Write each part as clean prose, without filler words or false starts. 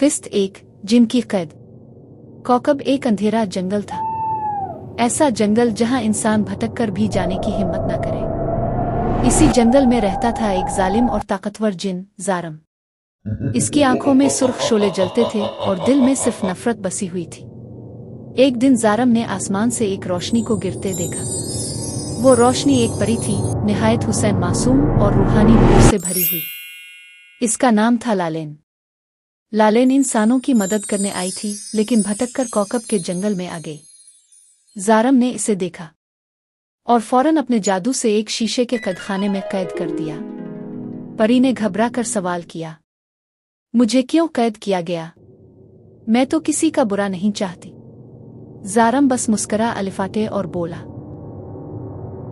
किस्त 1 जिन की कैद। कौकब एक अंधेरा जंगल था। ऐसा जंगल जहां इंसान भटक कर भी जाने की हिम्मत न करे। इसी जंगल में रहता था एक जालिम और ताकतवर जिन, ज़ारम। इसकी आंखों में सुर्ख शोले जलते थे और दिल में सिर्फ नफरत बसी हुई थी। एक दिन ज़ारम ने आसमान से एक रोशनी को गिरते देखा। वो रोशनी एक परी थी, निहायत हुसैन, मासूम और रूहानी नूर से भरी हुई। इसका नाम था लालेन। लालेन इंसानों की मदद करने आई थी, लेकिन भटक कर कौकब के जंगल में आ गई। ज़ारम ने इसे देखा और फौरन अपने जादू से एक शीशे के कैदखाने में कैद कर दिया। परी ने घबरा कर सवाल किया, मुझे क्यों कैद किया गया? मैं तो किसी का बुरा नहीं चाहती। ज़ारम बस मुस्करा अलिफाटे और बोला,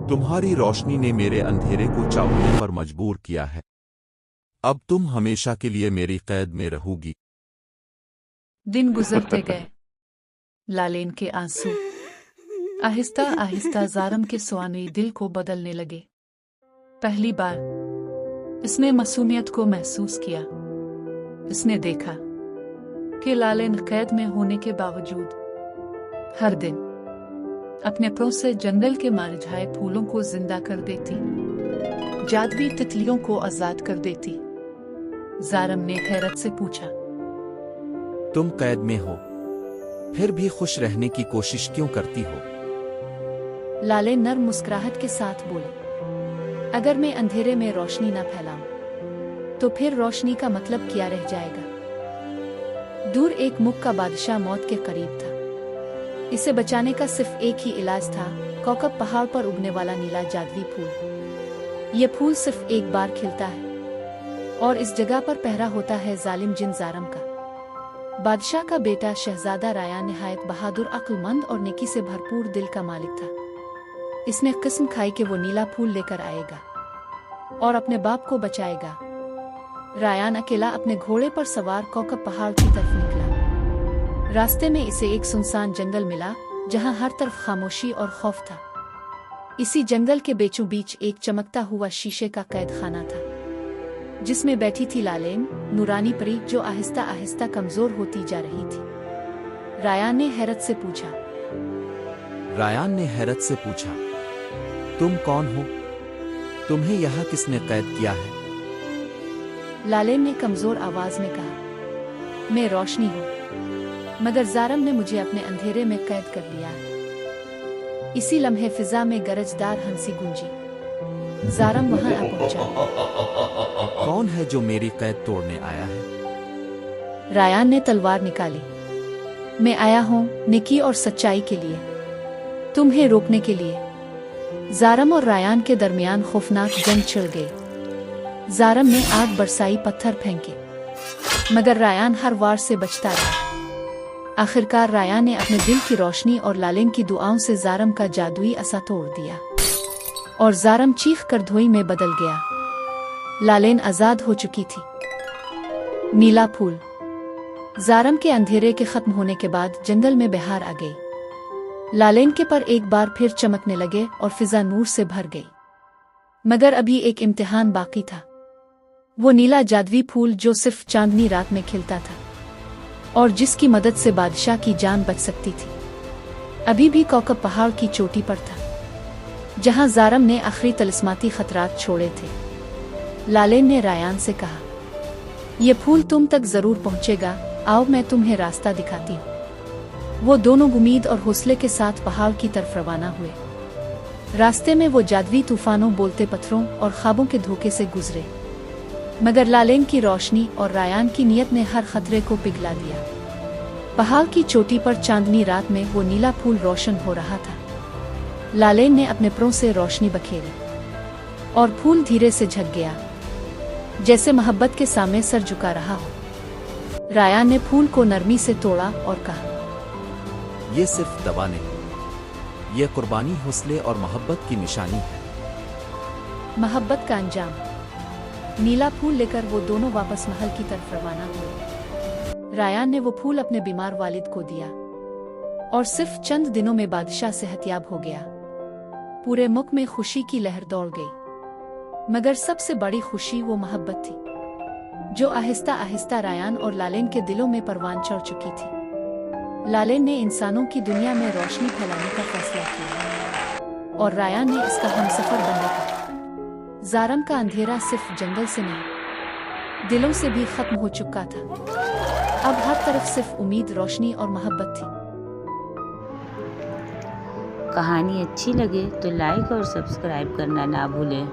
तुम्हारी रोशनी ने मेरे अंधेरे को चाहने पर मजबूर किया है। अब तुम हमेशा के लिए मेरी कैद में रहोगी। दिन गुजरते गए। लालेन के आंसू आहिस्ता आहिस्ता ज़ारम के स्वामी दिल को बदलने लगे। पहली बार इसने मासूमियत को महसूस किया। इसने देखा कि लालेन कैद में होने के बावजूद हर दिन अपने प्रो से जंगल के मुरझाए फूलों को जिंदा कर देती, जादुई तितलियों को आजाद कर देती। ज़ारम ने हैरत से पूछा, तुम कैद में हो, फिर भी खुश रहने की कोशिश क्यों करती हो? लालेन नर्म मुस्कुराहट के साथ बोले, अगर मैं अंधेरे में रोशनी न फैलाऊं तो फिर रोशनी का मतलब क्या रह जाएगा? दूर एक मुख का बादशाह मौत के करीब था। इसे बचाने का सिर्फ एक ही इलाज था, कौकब पहाड़ पर उगने वाला नीला जादुई फूल। ये फूल सिर्फ एक बार खिलता है और इस जगह पर पहरा होता है जालिम जिन ज़ारम का। बादशाह का बेटा शहजादा रायान निहायत बहादुर, अक्लमंद और नेकी से भरपूर दिल का मालिक था। इसने कसम खाई कि वो नीला फूल लेकर आएगा और अपने बाप को बचाएगा। रायान अकेला अपने घोड़े पर सवार कौकब पहाड़ की तरफ निकला। रास्ते में इसे एक सुनसान जंगल मिला जहां हर तरफ खामोशी और खौफ था। इसी जंगल के बीचों बीच एक चमकता हुआ शीशे का कैदखाना था, जिसमें बैठी थी लालेन, नूरानी परी जो आहिस्ता आहिस्ता कमजोर होती जा रही थी। रायान ने हैरत से पूछा, तुम कौन हो? तुम्हें यहाँ किसने कैद किया है? लालेन ने कमजोर आवाज में कहा, मैं रोशनी हूँ, मगर ज़ारम ने मुझे अपने अंधेरे में कैद कर लिया है। इसी लम्हे फिजा में गरजदार हंसी गूंजी। ज़ारम वहां आ पहुंचा। कौन है जो मेरी कैद तोड़ने आया है? रायान ने तलवार निकाली। मैं आया हूँ नेकी और सच्चाई के लिए, तुम्हें रोकने के लिए। ज़ारम और रायान के दरमियान खौफनाक जंग छिड़ गई। ज़ारम ने आग बरसाई, पत्थर फेंके, मगर रायान हर वार से बचता रहा। आखिरकार रायान ने अपने दिल की रोशनी और लालेन की दुआओं से ज़ारम का जादुई असा तोड़ दिया और ज़ारम चीख कर धोई में बदल गया। लालेन आजाद हो चुकी थी। नीला फूल। ज़ारम के अंधेरे के खत्म होने के बाद जंगल में बहार आ गई। लालेन के पर एक बार फिर चमकने लगे और फिजा नूर से भर गई। मगर अभी एक इम्तिहान बाकी था। वो नीला जादुई फूल जो सिर्फ चांदनी रात में खिलता था और जिसकी मदद से बादशाह की जान बच सकती थी, अभी भी कौकब पहाड़ की चोटी पर था, जहां ज़ारम ने आखिरी तलिस्माती खतरात छोड़े थे। लालेन ने रायान से कहा, यह फूल तुम तक जरूर पहुंचेगा, आओ मैं तुम्हें रास्ता दिखाती हूँ। वो दोनों उम्मीद और हौसले के साथ पहाड़ की तरफ रवाना हुए। रास्ते में वो जादुई तूफानों, बोलते पत्थरों और ख्वाबों के धोखे से गुजरे, मगर लालेन की रोशनी और रायान की नीयत ने हर खतरे को पिघला दिया। पहाड़ की चोटी पर चांदनी रात में वो नीला फूल रोशन हो रहा था। लालेन ने अपने परों से रोशनी बखेरी और फूल धीरे से झुक गया, जैसे मोहब्बत के सामने सर झुका रहा हो। रायान ने फूल को नरमी से तोड़ा और कहा, ये सिर्फ दवा नहीं, ये कुर्बानी, हौसले और मोहब्बत की निशानी है। मोहब्बत का अंजाम। नीला फूल लेकर वो दोनों वापस महल की तरफ रवाना हुए। रायान ने वो फूल अपने बीमार वालिद को दिया और सिर्फ चंद दिनों में बादशाह सेहतयाब हो गया। पूरे मुल्क में खुशी की लहर दौड़ गई, मगर सबसे बड़ी खुशी वो मोहब्बत थी जो आहिस्ता आहिस्ता रायान और लालेन के दिलों में परवान चढ़ चुकी थी। लालेन ने इंसानों की दुनिया में रोशनी फैलाने का फैसला किया और रायान ने इसका हमसफर बनने का। ज़ारम का अंधेरा सिर्फ जंगल से नहीं, दिलों से भी खत्म हो चुका था। अब हर तरफ सिर्फ उम्मीद, रोशनी और मोहब्बत थी। कहानी अच्छी लगे तो लाइक और सब्सक्राइब करना ना भूलें।